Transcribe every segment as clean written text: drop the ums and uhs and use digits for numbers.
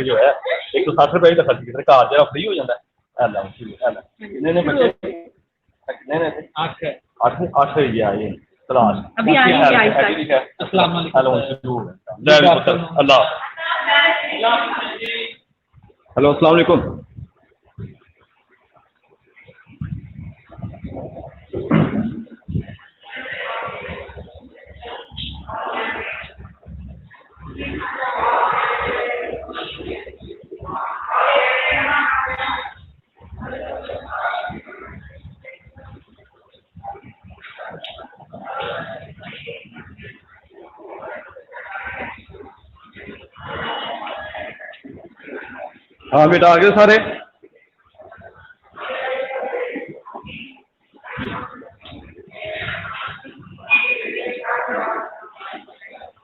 Certificate जो है 160 का सर्टिफिकेट कार जो फ्री हो जाता है। नहीं नहीं बच्चे नहीं नहीं 8 गया ये क्लास अभी आएंगे। अस्सलाम वालेकुम अल्लाह हेलो अस्सलाम वालेकुम। हाँ बेटा आ गए सारे।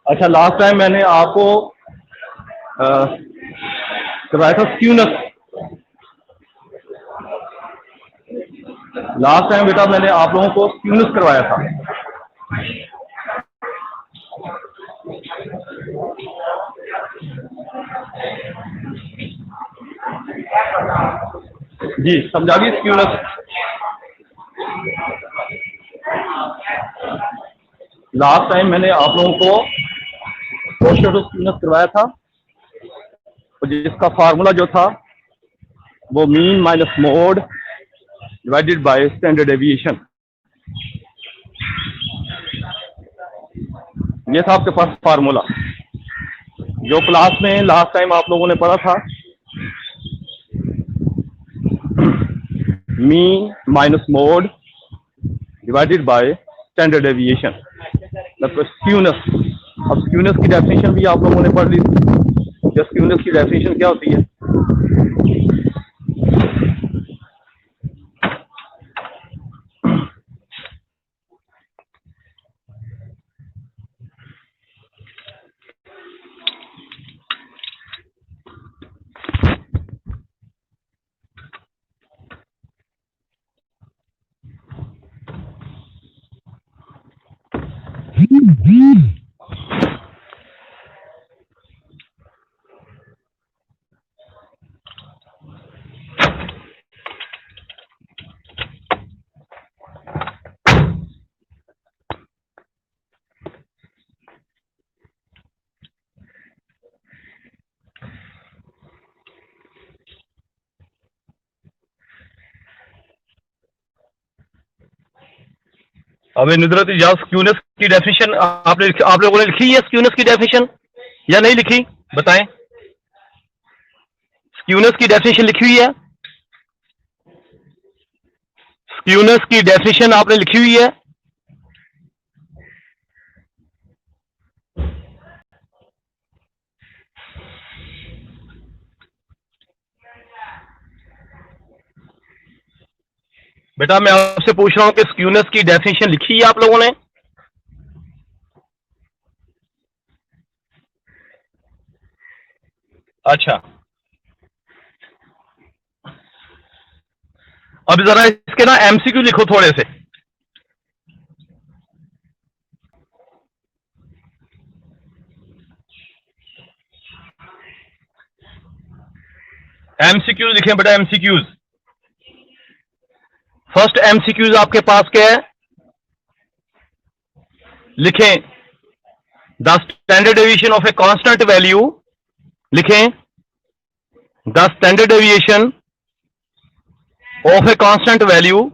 अच्छा लास्ट टाइम मैंने आपको करवाया था स्क्यूनेस। लास्ट टाइम बेटा मैंने आप लोगों को स्क्यूनेस करवाया था। जी समझा दी स्क्यूनेस। लास्ट टाइम मैंने आप लोगों को स्क्यूनेस करवाया था जिसका फार्मूला जो था वो mean minus mode divided by standard deviation. ये था आपके पास फार्मूला जो क्लास में लास्ट टाइम आप लोगों ने पढ़ा था। Mean minus mode divided by standard deviation मतलब स्क्यूनेस। अब स्क्यूनेस की डेफिनेशन भी आप लोगों ने पढ़ ली। स्क्यूनेस की डेफिनेशन क्या होती है? अब नुदरत इजाज स्क्यूनेस की डेफिनेशन आप लोगों ने लिखी है? स्क्यूनेस की डेफिनेशन या नहीं लिखी बताएं। स्क्यूनेस की डेफिनेशन लिखी हुई है? स्क्यूनेस की डेफिनेशन आपने लिखी हुई है? बेटा मैं आपसे पूछ रहा हूं कि स्क्यूनेस की डेफिनेशन लिखी है आप लोगों ने? अच्छा अब जरा इसके ना एमसीक्यू लिखो थोड़े से। एमसीक्यूज लिखें बेटा एमसीक्यूज। फर्स्ट एमसीक्यूज आपके पास क्या है? लिखें the standard deviation of a constant value. लिखें the standard deviation of a constant value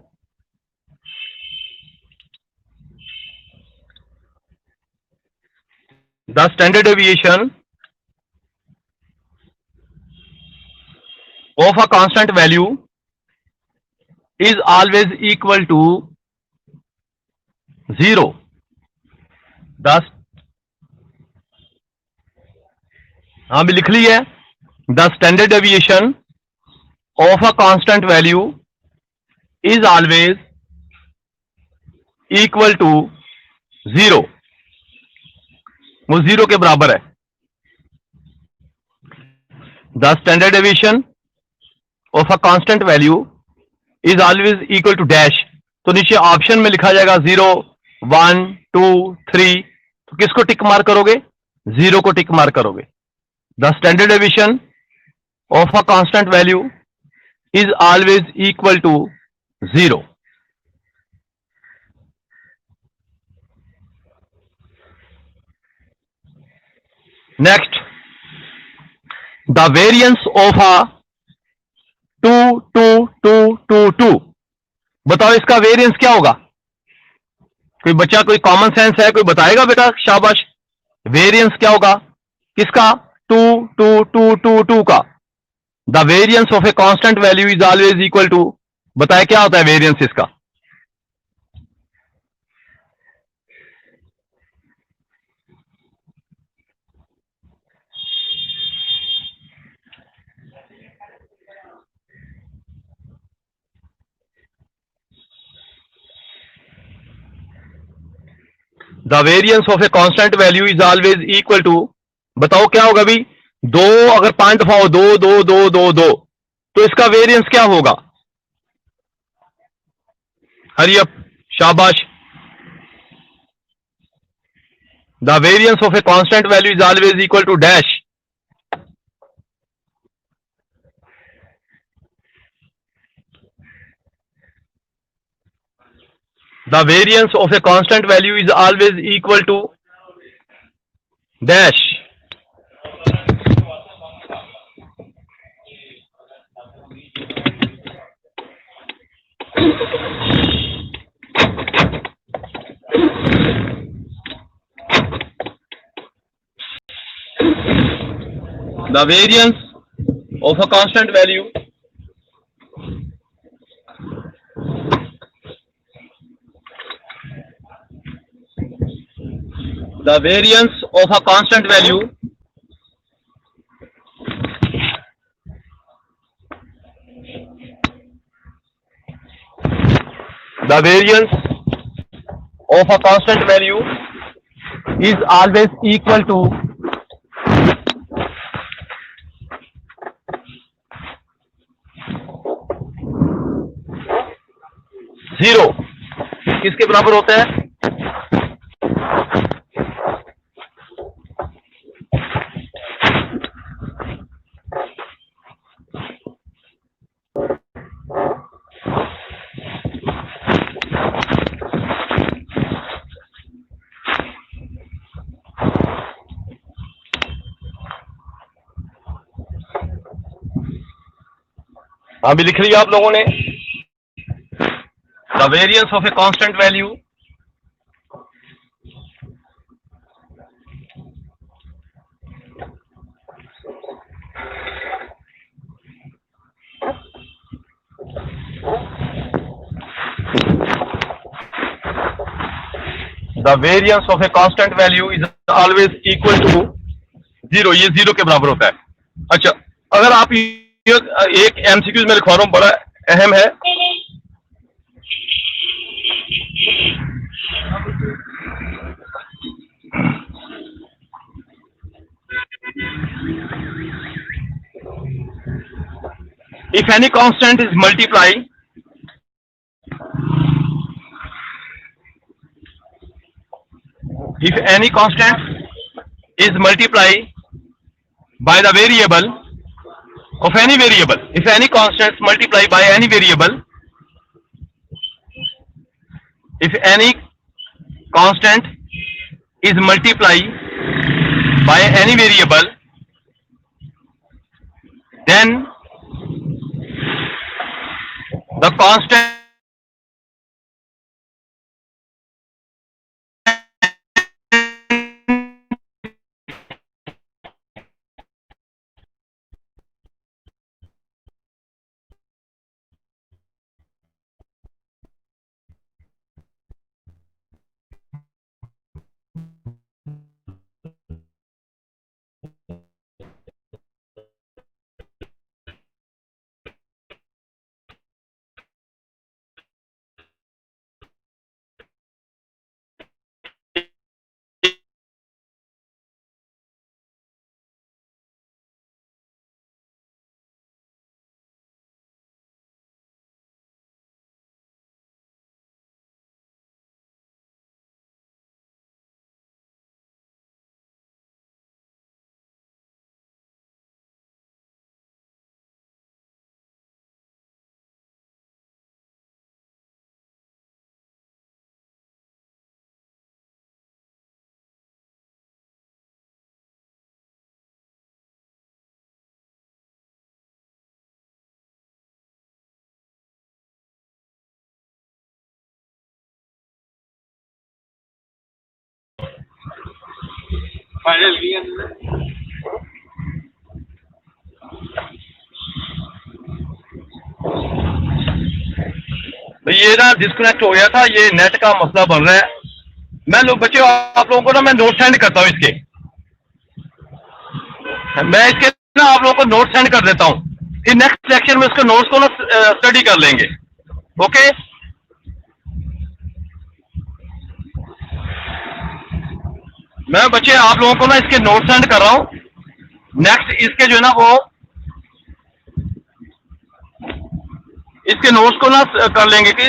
the standard deviation of a constant value is always equal to 0. Thus हाँ भी लिख ली है। The standard deviation of a constant value is always equal to 0. वो 0 के बराबर है। The standard deviation of a constant value is always equal to dash। तो नीचे ऑप्शन में लिखा जाएगा 0 1 2 3। तो किसको टिक मार्क करोगे? 0 को टिक मार्क करोगे। The standard deviation of a constant value is always equal to 0. Next, the variance of a 2 2 2 2 2. बताओ इसका वेरिएंस क्या होगा? कोई बच्चा, कोई कॉमन सेंस है, कोई बताएगा बेटा? शाबाश। वेरिएंस क्या होगा किसका? 2 2 2 2 2 का। The variance of a constant value is always equal to, बताए क्या होता है वेरिएंस इसका? The variance of a constant value is always equal to, बताओ क्या होगा अभी? दो, अगर 5 दफा हो, 2 2 2 2 2, तो इसका वेरिएंस क्या होगा? हरी अप, शाबाश। The variance of a constant value is always equal to dash. The variance of a constant value is always equal to dash. The variance of a constant value the variance of a constant value the variance of a constant value is always equal to 0। किसके बराबर होता है? हाँ भी लिख लिया आप लोगों ने। The variance of a constant value the variance of a constant value is always equal to 0। ये 0 के बराबर होता है। अच्छा, अगर आप एक एमसीक्यूज में लिखवा रहा हूं, बड़ा अहम है। If any constant is multiplied if any constant is multiplied by the variable of any variable, if any constant multiplied by any variable, if any constant is multiplied by any variable, then the constant तो ये ना disconnect हो गया था, ये net का मसला बन रहा है। मैं लोग बच्चे आप लोगों को ना मैं नोट सेंड करता हूँ इसके, मैं इसके ना आप लोगों को नोट सेंड कर देता हूँ, फिर नेक्स्ट सेक्शन में इसके नोट्स को ना स्टडी कर लेंगे। ओके, मैं बच्चे आप लोगों को ना इसके नोट सेंड कर रहा हूँ। नेक्स्ट इसके जो है ना वो इसके नोट्स को ना कर लेंगे कि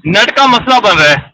नेट का मसला बन रहा है।